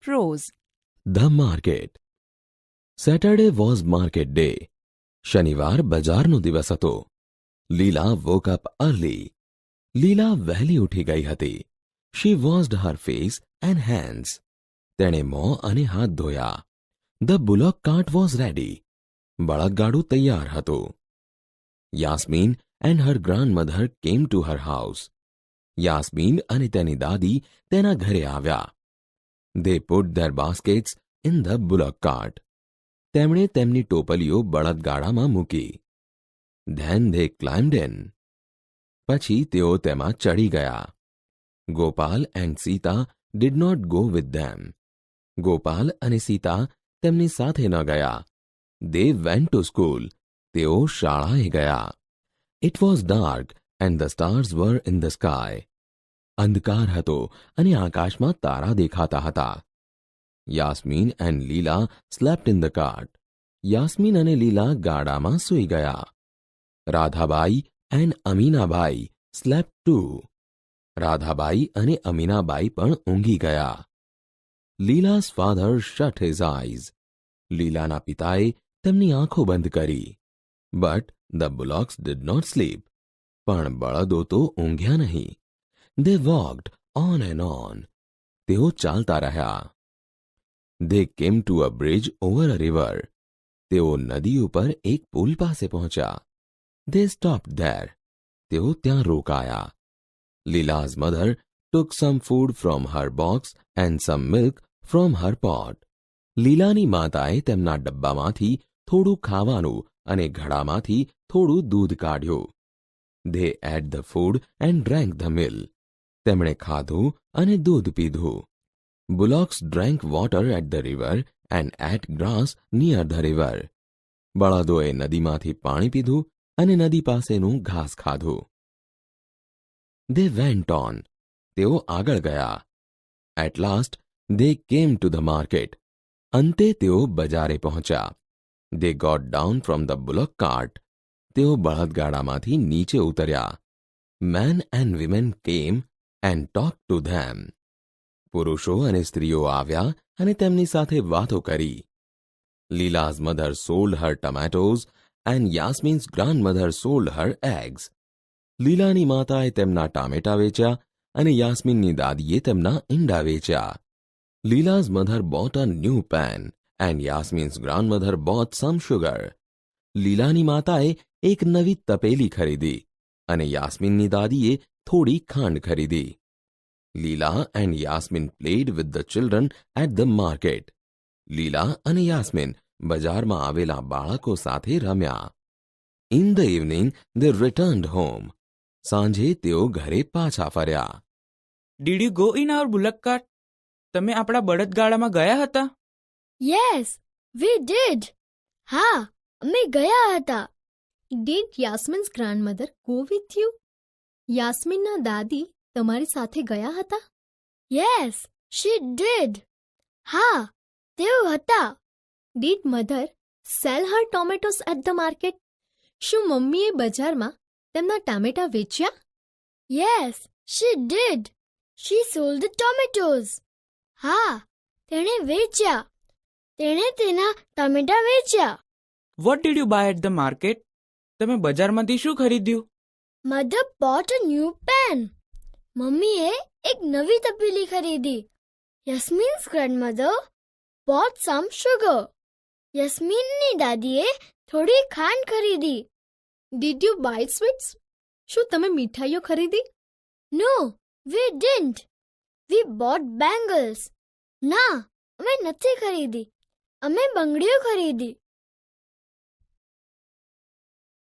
Prose. The market. Saturday was market day. શનિવાર બજારનો દિવસ હતો. લીલા woke up early. લીલા વહેલી ઉઠી ગઈ હતી. She washed her face and hands. તેણે મોં અને હાથ ધોયા. The bullock cart was ready. બળદગાડું તૈયાર હતું. Yasmin and her grandmother came to her house. Yasmin અને તેની દાદી તેના ઘરે આવ્યા. They put their baskets in the bullock cart. તેમણે તેમની ટોપલીઓ બળદગાડામાં મૂકી. Then they climbed in. પછી તેઓ તેમાં ચડી ગયા. Gopal and Sita did not go with them. Gopal અને સીતા તેમની સાથે ન ગયા. They went to school. તેઓ શાળાએ ગયા. It was dark and the stars were in the sky. અંધકાર હતો અને આકાશમાં તારા દેખાતા હતા. યાસ્મીન and લીલા slept in the cart. Yasmin અને લીલા ગાડામાં સૂઈ ગયા. Radhabai and અમીનાબાઈ slept too. Radhabai અને અમીનાબાઈ પણ ઊંઘી ગયા. લીલા's father shut his eyes. લીલાના પિતાએ તેમની આંખો બંધ કરી. But the bullocks did not sleep. પણ બળદો તો ઊંઘ્યા નહીં. They walked on and on. તેઓ ચાલતા રહ્યા. They came to a bridge over a river. તેઓ નદી ઉપર એક પુલ પાસે પહોંચ્યા. They stopped there. તેઓ ત્યાં રોકાયા. Leela's mother took some food from her box and some milk from her pot. લીલાની માતાએ તેમના ડબ્બામાંથી થોડું ખાવાનું અને ઘડામાંથી થોડું દૂધ કાઢ્યું. They ate the food and drank the milk. તેમણે ખાધું અને દૂધ પીધું. Bullocks drank water at the river and ate grass near the river. બળદોએ નદીમાંથી પાણી પીધું અને નદી પાસેનું ઘાસ ખાધું. They went on. તેઓ આગળ ગયા. At last they came to the market. અંતે તેઓ બજારે પહોંચ્યા. They got down from the bullock cart. તેઓ બળદગાડામાંથી નીચે ઉતર્યા. Men and women came and talked to them. પુરુષો અને સ્ત્રીઓ આવ્યા અને તેમની સાથે વાતો કરી. Leela's mother sold her tomatoes and Yasmin's grandmother sold her eggs. લીલાની માતાએ તેમના ટામેટા વેચ્યા અને યાસ્મીનની દાદીએ તેમના ઈંડા વેચ્યા. Leela's mother bought a new pan and Yasmin's grandmother bought some sugar. લીલાની માતાએ એક નવી તપેલી ખરીદી અને યાસ્મીનની દાદીએ થોડી ખાંડ ખરીદી. લીલા and Yasmin played with the children at the market. લીલા અને યાસ્મીન બજારમાં આવેલા બાળકો સાથે રમ્યા. In the evening they returned home. સાંજે તેઓ ઘરે પાછા ફર્યા. Did you go in our bullock cart? તમે આપણા બળદગાડામાં ગયા હતા? Yes, we did. હા, અમે ગયા હતા. Did Yasmin's grandmother go with you? યાસ્મીનના દાદી તમારી સાથે ગયા હતા? Yes, she did. હા, તેઓ હતા. Did mother sell her tomatoes at the market? શું મમ્મીએ બજારમાં તેમના ટામેટા વેચ્યા? Yes, she did. She sold the tomatoes. હા, તેણે વેચ્યા. તેણે તેના ટામેટા વેચ્યા. What did you buy at the market? તમે બજારમાંથી શું ખરીદ્યું? Mother bought a new pan. મમ્મીએ એક નવી તપેલી ખરીદી. Yasmin's grandmother bought some sugar. યસ્મીનની દાદીએ થોડી ખાંડ ખરીદી. Did you buy sweets? શું તમે મીઠાઈઓ ખરીદી? No, we didn't. We bought bangles. ના, અમે નથી ખરીદી. અમે બંગડીઓ ખરીદી.